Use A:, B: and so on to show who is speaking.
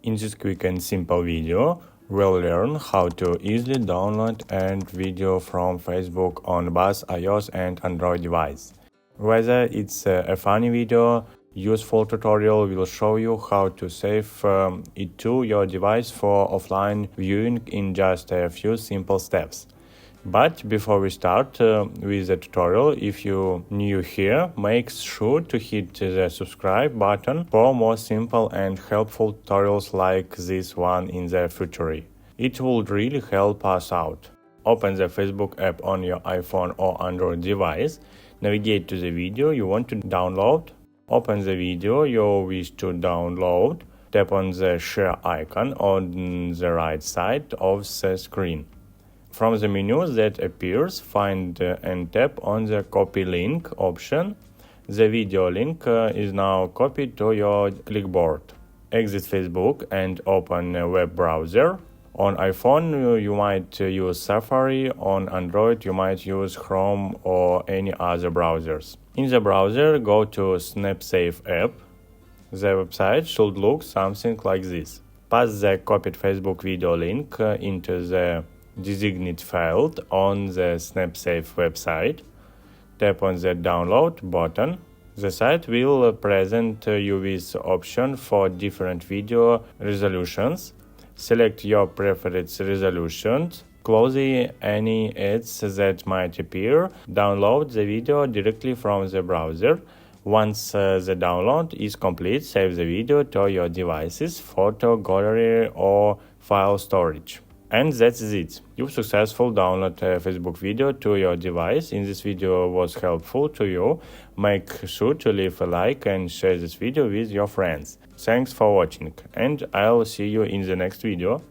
A: In this quick and simple video, we'll learn how to easily download and video from Facebook on both iOS and Android device. Whether it's a funny video, useful tutorial will show you how to save it to your device for offline viewing in just a few simple steps. But before we start with the tutorial, if you're new here, make sure to hit the subscribe button for more simple and helpful tutorials like this one in the future. It will really help us out. Open the Facebook app on your iPhone or Android device, navigate to the video you want to download, open the video you wish to download, tap on the share icon on the right side of the screen. From the menu that appears, find and tap on the copy link option. The video link is now copied to your clipboard. Exit Facebook and open a web browser. On iPhone, you might use Safari. On Android, you might use Chrome or any other browsers. In the browser, go to SnapSafe app. The website should look something like this. Pass the copied Facebook video link into the designated field on the SnapSafe website. Tap on the download button. The site will present you with options for different video resolutions. Select your preferred resolutions. Close any ads that might appear. Download the video directly from the browser. Once the download is complete, save the video to your device's photo gallery or file storage. And that's it. You've successfully downloaded a Facebook video to your device. If this video was helpful to you, make sure to leave a like and share this video with your friends. Thanks for watching, and I'll see you in the next video.